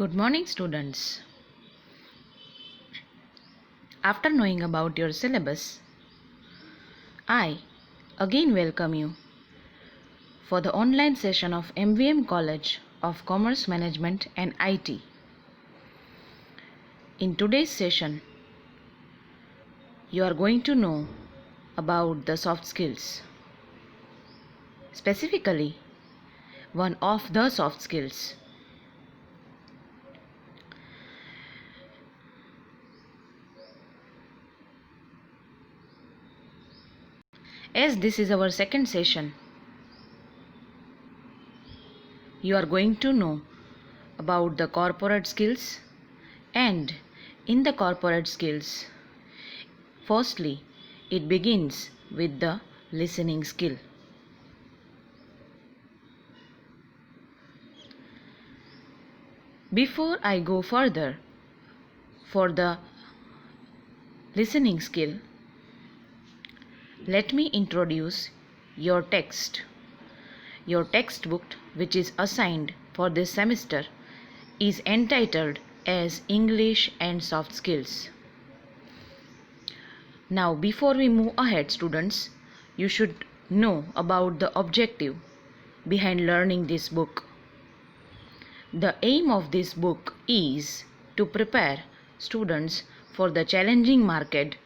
Good morning, students. After knowing about your syllabus, I again welcome you for the online session of MVM College of Commerce Management and IT. In today's session, you are going to know about the soft skills. Specifically, one of the soft skills. As this is our second session, you are going to know about the corporate skills, and in the corporate skills, firstly, it begins with the listening skill. Before I go further for the listening skill, let me introduce your text. Your textbook, which is assigned for this semester, is entitled as English and Soft Skills. Now, before we move ahead, students, you should know about the objective behind learning this book. The aim of this book is to prepare students for the challenging market,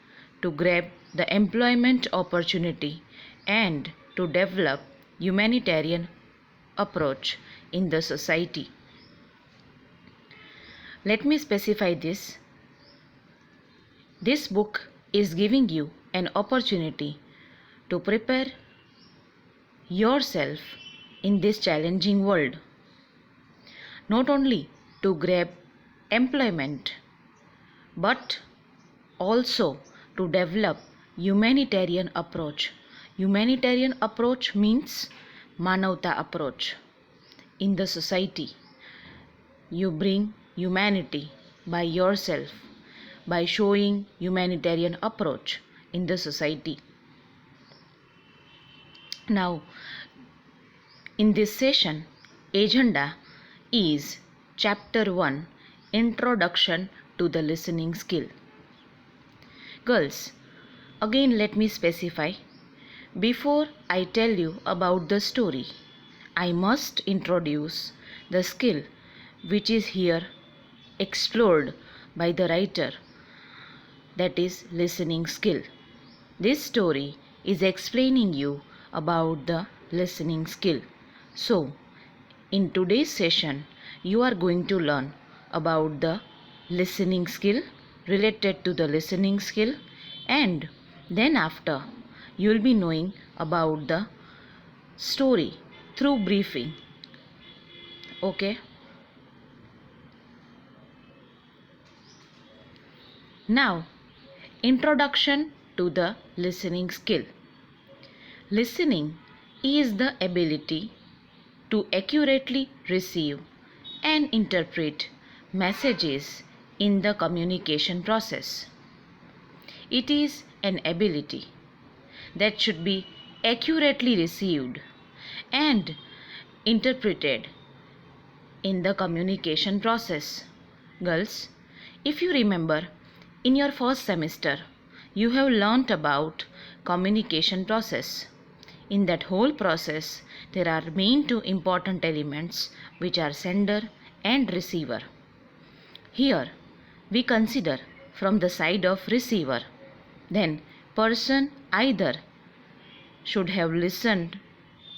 to grab the employment opportunity, and to develop humanitarian approach in the society. Let me specify this. This book is giving you an opportunity to prepare yourself in this challenging world. Not only to grab employment, but also to develop humanitarian approach. Humanitarian approach means Manavta approach in the society. You bring humanity by yourself by showing humanitarian approach in the society. Now, in this session, agenda is Chapter 1, Introduction to the Listening Skill. Girls, again let me specify. Before I tell you about the story, I must introduce the skill which is here explored by the writer, that is listening skill. This story is explaining you about the listening skill. So, in today's session, you are going to learn about the listening skill, related to the listening skill, and then after you will be knowing about the story through briefing. Okay? Now, introduction to the listening skill. Listening is the ability to accurately receive and interpret messages in the communication process. It is an ability that should be accurately received and interpreted in the communication process. Girls, if you remember, in your first semester, you have learnt about communication process. In that whole process, there are main two important elements, which are sender and receiver. Here, we consider from the side of receiver. Then, person either should have listened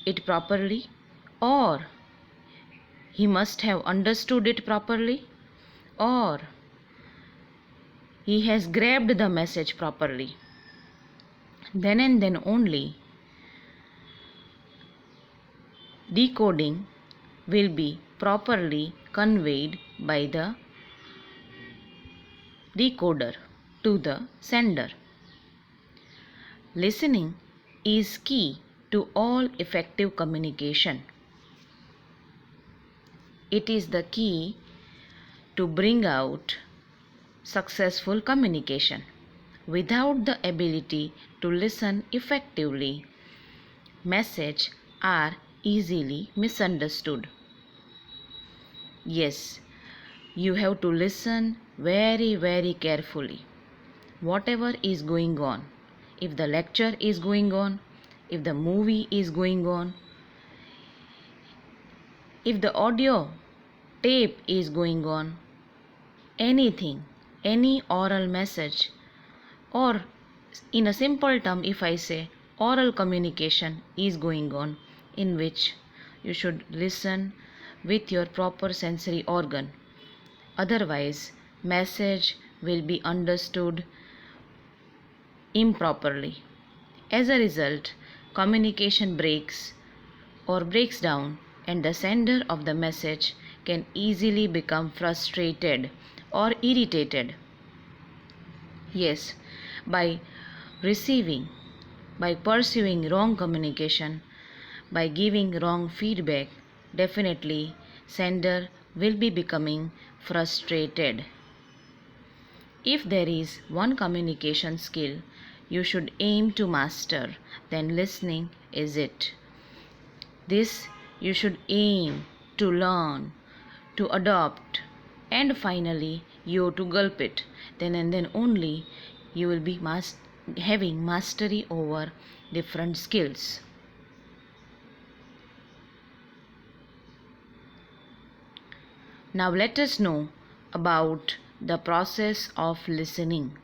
it properly, or he must have understood it properly, or he has grabbed the message properly. Then and then only decoding will be properly conveyed by the decoder to the sender. Listening is key to all effective communication. It is the key to bring out successful communication. Without the ability to listen effectively, messages are easily misunderstood. Yes, you have to listen very, very carefully. Whatever is going on, if the lecture is going on, if the movie is going on, if the audio tape is going on, anything, any oral message, or in a simple term, if I say oral communication is going on, in which you should listen with your proper sensory organ. Otherwise, message will be understood improperly. As a result, communication breaks down, and the sender of the message can easily become frustrated or irritated. Yes, by receiving, by pursuing wrong communication, by giving wrong feedback, definitely sender will be becoming frustrated. If there is one communication skill you should aim to master, then listening is it. This you should aim to learn, to adopt, and finally you to gulp it. Then and then only you will be having mastery over different skills. Now let us know about the process of listening.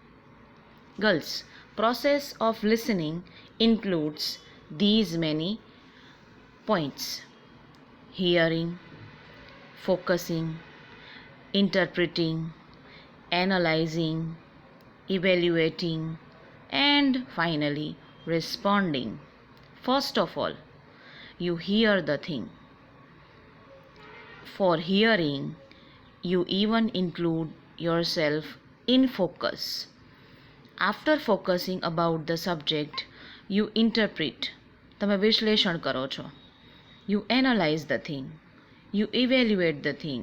Girls, process of listening includes these many points: hearing, focusing, interpreting, analyzing, evaluating, and finally responding. First of all, you hear the thing. For hearing, you even include yourself in focus. After focusing about the subject, you interpret. તમે વિશ્લેષણ કરો છો. You analyze the thing. You evaluate the thing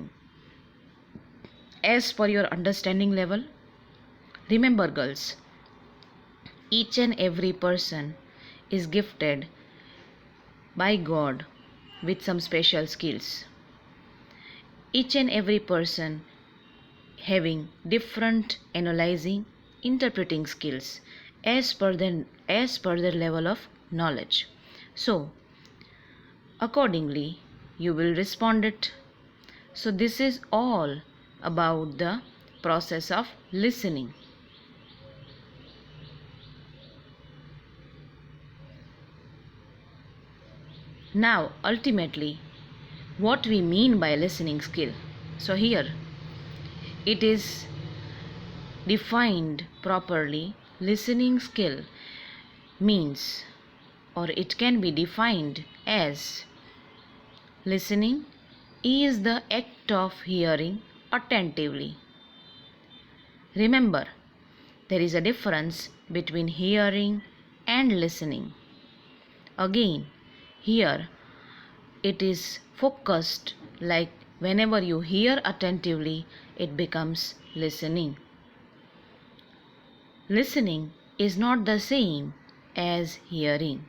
as per your understanding level. Remember, girls, each and every person is gifted by God with some special skills. Each and every person having different analyzing, interpreting skills as per their level of knowledge. So accordingly you will respond it. So this is all about the process of listening. Now ultimately, what we mean by listening skill. So here it is defined properly. Listening skill means, or it can be defined as, listening is the act of hearing attentively. Remember, there is a difference between hearing and listening. Again, here it is focused, like whenever you hear attentively, it becomes listening. Listening is not the same as hearing.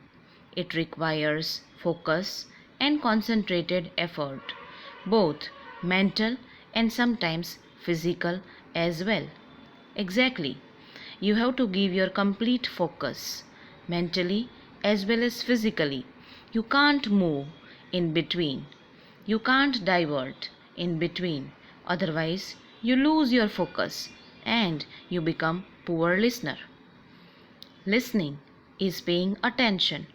It requires focus and concentrated effort, both mental and sometimes physical as well. Exactly. You have to give your complete focus, mentally as well as physically. You can't move in between. You can't divert in between. Otherwise, you lose your focus and you become poor listener. Listening is paying attention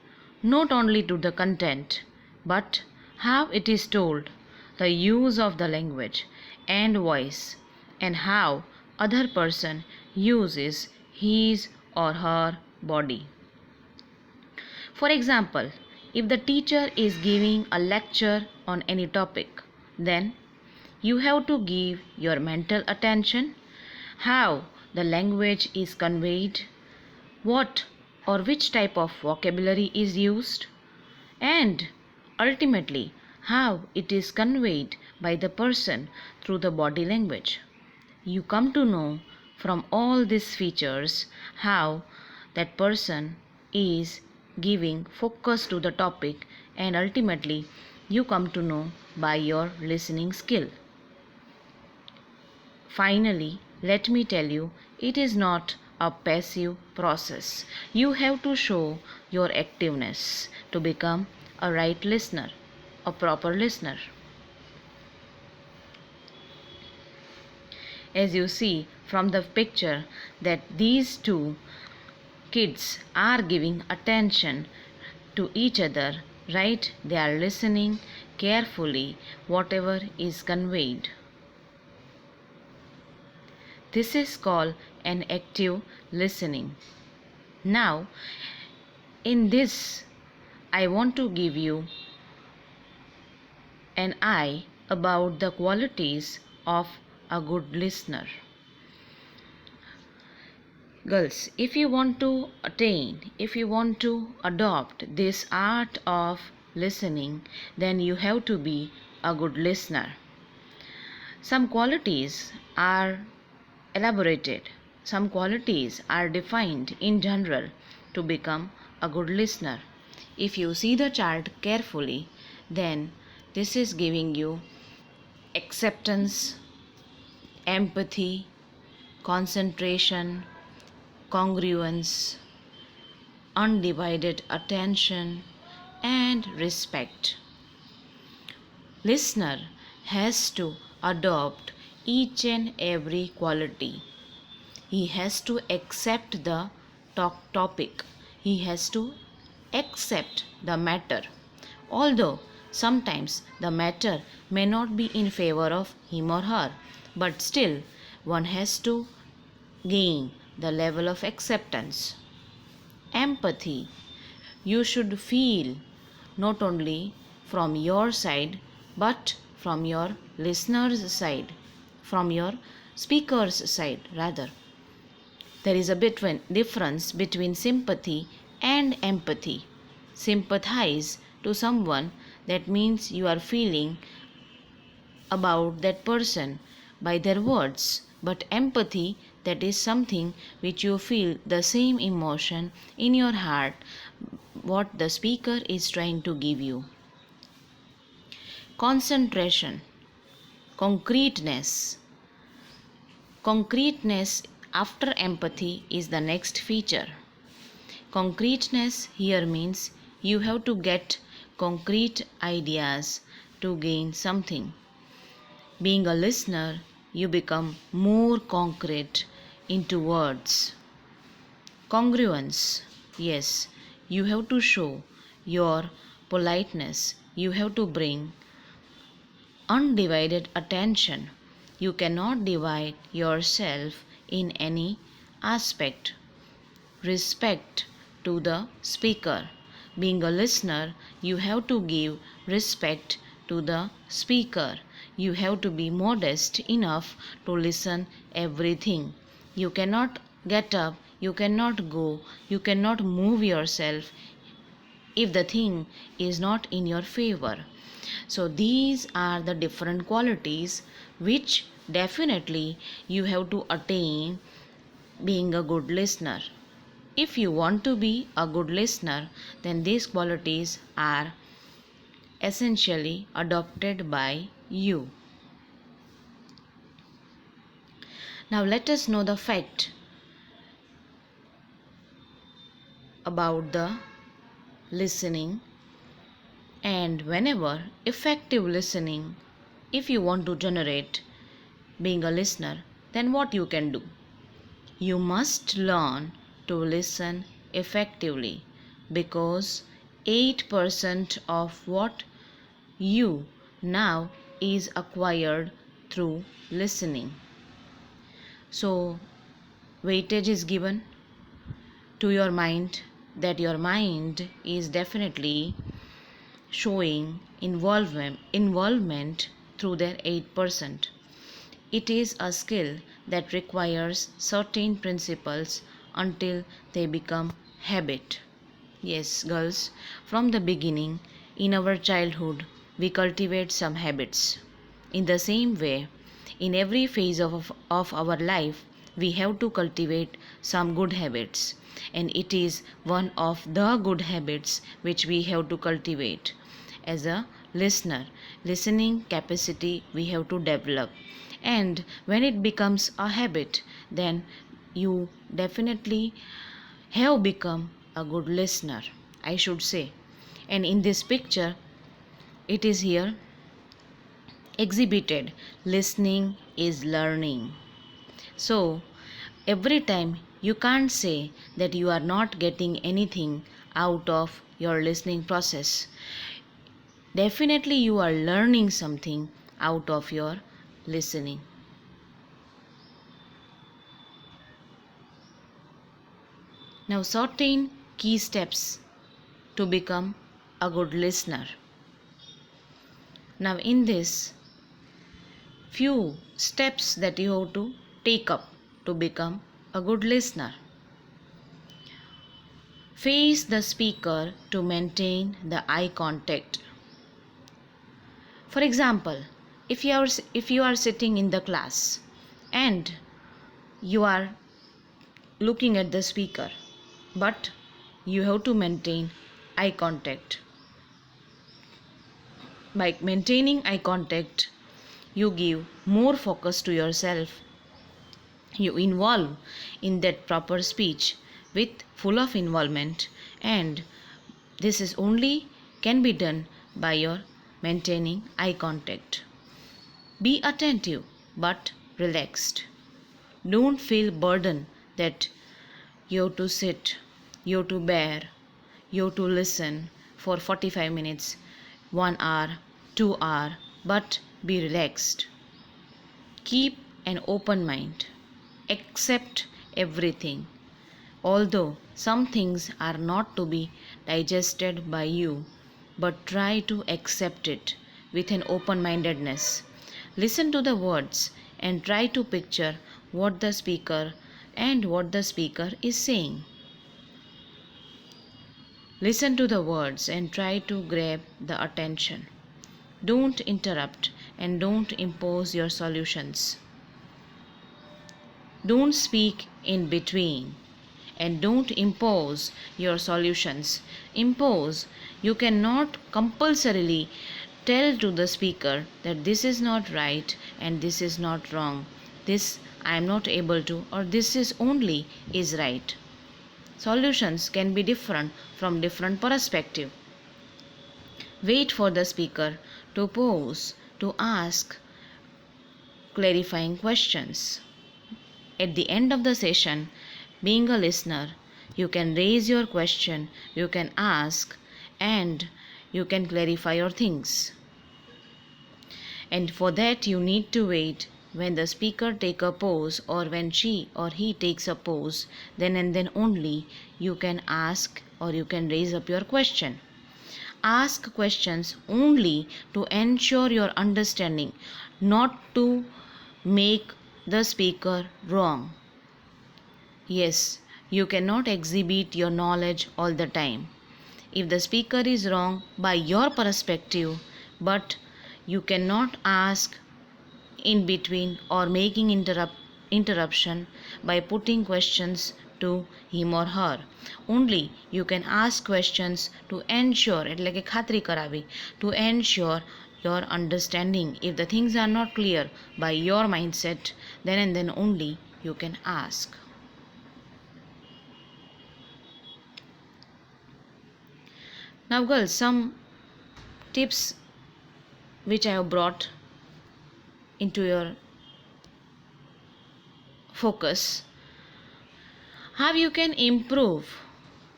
not only to the content but how it is told, the use of the language and voice, and how other person uses his or her body. For example, if the teacher is giving a lecture on any topic, then you have to give your mental attention how the language is conveyed, what or which type of vocabulary is used, and ultimately how it is conveyed by the person through the body language. You come to know from all these features how that person is giving focus to the topic, and ultimately you come to know by your listening skill. Finally, let me tell you, it is not a passive process. You have to show your activeness to become a right listener, a proper listener. As you see from the picture that these two kids are giving attention to each other, right? They are listening carefully whatever is conveyed. This is called an active listening. Now, in this, I want to give you an eye about the qualities of a good listener. Girls, if you want to attain, if you want to adopt this art of listening, then you have to be a good listener. Some qualities are elaborated, some qualities are defined in general to become a good listener. If you see the chart carefully, then this is giving you acceptance, empathy, concentration, congruence, undivided attention, and respect. Listener has to adopt each and every quality. He has to accept the topic. He has to accept the matter. Although sometimes the matter may not be in favor of him or her, but still one has to gain the level of acceptance. Empathy. You should feel not only from your side but from your listener's side, from your speaker's side rather. There is a difference between sympathy and empathy. Sympathize to someone, that means you are feeling about that person by their words, but empathy, that is something which you feel the same emotion in your heart what the speaker is trying to give you. Concentration, concreteness. Concreteness after empathy is the next feature. Concreteness here means you have to get concrete ideas to gain something. Being a listener, you become more concrete into words. Congruence, yes, you have to show your politeness. You have to bring undivided attention. You cannot divide yourself in any aspect. Respect to the speaker. Being a listener, you have to give respect to the speaker. You have to be modest enough to listen everything. You cannot get up, you cannot go, you cannot move yourself if the thing is not in your favor. So these are the different qualities which definitely you have to attain being a good listener. If you want to be a good listener, then these qualities are essentially adopted by you. Now let us know the fact about the listening. And whenever effective listening, if you want to generate being a listener, then what you can do? You must learn to listen effectively, because 8% of what you now is acquired through listening. So weightage is given to your mind, that your mind is definitely showing involvement through their 8%. It is a skill that requires certain principles until they become habit. Yes, girls, from the beginning, in our childhood, we cultivate some habits. In the same way, in every phase of our life, we have to cultivate some good habits. And it is one of the good habits which we have to cultivate. As a listener, listening capacity we have to develop. And when it becomes a habit, then you definitely have become a good listener, I should say. And in this picture, it is here exhibited: listening is learning. So, every time you can't say that you are not getting anything out of your listening process. Definitely, you are learning something out of your listening. Now, certain key steps to become a good listener. Now, in this, few steps that you have to take up to become a good listener. Face the speaker to maintain the eye contact. For example, if you are sitting in the class and you are looking at the speaker, but you have to maintain eye contact. By maintaining eye contact, you give more focus to yourself. You involve in that proper speech with full of involvement, and this is only can be done by your maintaining eye contact. Be attentive but relaxed. Don't feel burden that you have to sit, you have to bear, you have to listen for 45 minutes, 1 hour, 2 hour, but be relaxed. Keep an open mind. Accept everything. Although some things are not to be digested by you, but try to accept it with an open mindedness. Listen to the words and try to picture what the speaker is saying. Listen to the words and try to grab the attention. Don't interrupt and don't impose your solutions. Don't speak in between and don't impose your solutions. Impose, you cannot compulsorily tell to the speaker that this is not right and this is not wrong. This I am not able to, or this is only is right. Solutions can be different from different perspective. Wait for the speaker to pause to ask clarifying questions. At the end of the session, being a listener, you can raise your question, you can ask, and you can clarify your things. And for that, you need to wait when the speaker take a pause, or when she or he takes a pause, then and then only you can ask or you can raise up your question. Ask questions only to ensure your understanding, not to make the speaker wrong. Yes, you cannot exhibit your knowledge all the time. If the speaker is wrong by your perspective, but you cannot ask in between or making interruption by putting questions to him or her. Only you can ask questions to ensure, એટલે કે ખાતરી કરાવી, to ensure your understanding. If the things are not clear by your mindset, then and then only you can ask. Now girls, some tips which I have brought into your focus. How you can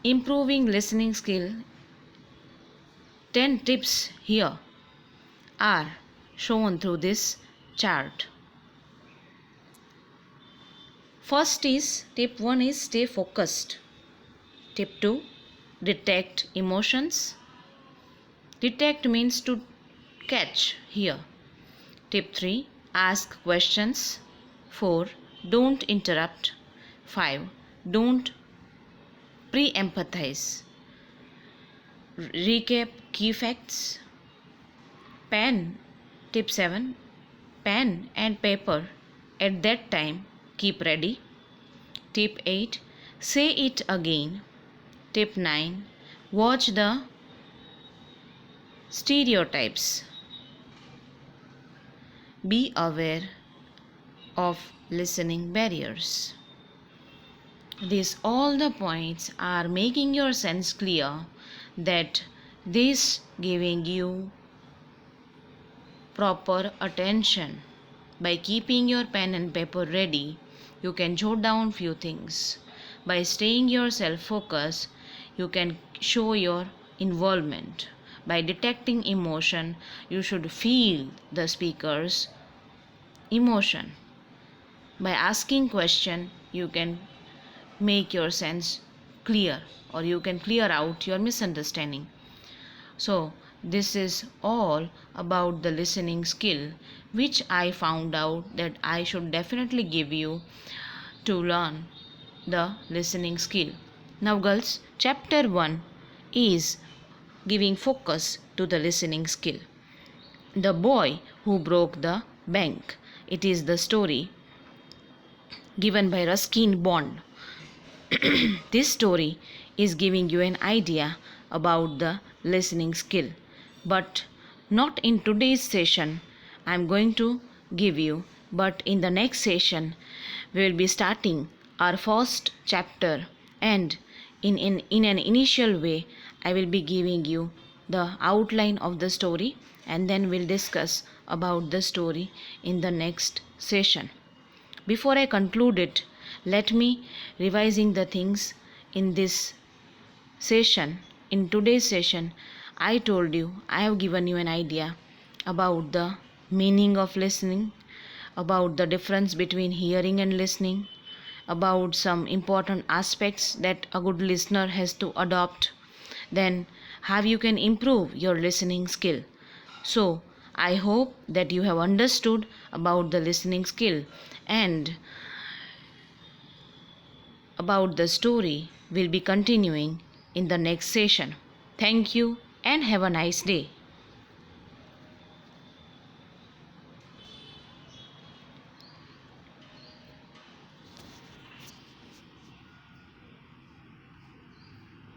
improving listening skill. 10 tips here are shown through this chart. First is, tip 1 is stay focused. Tip 2, detect emotions. Detect means to catch here. Tip 3, ask questions. 4, don't interrupt. 5, don't pre-empathize. Recap key facts. Tip 7, pen and paper at that time keep ready. Tip 8, say it again. Tip 9, watch the stereotypes. Be aware of listening barriers. These all the points are making your sense clear that this giving you proper attention. By keeping your pen and paper ready, you can jot down few things. By staying yourself focused, you can show your involvement. By detecting emotion, you should feel the speaker's emotion. By asking question, you can make your sense clear, or you can clear out your misunderstanding. So this is all about the listening skill, which I found out that I should definitely give you to learn the listening skill. Now girls, chapter 1 is giving focus to the listening skill. The boy who broke the bank. It is the story given by Ruskin Bond. This story is giving you an idea about the listening skill, but not in today's session I am going to give you, but in the next session we will be starting our first chapter, and in an initial way I will be giving you the outline of the story, and then we'll discuss about the story in the next session. Before I conclude it, let me revising the things in this session. In today's session, I told you, I have given you an idea about the meaning of listening, about the difference between hearing and listening, about some important aspects that a good listener has to adopt, then how you can improve your listening skill. So, I hope that you have understood about the listening skill, and about the story will be continuing in the next session. Thank you and have a nice day.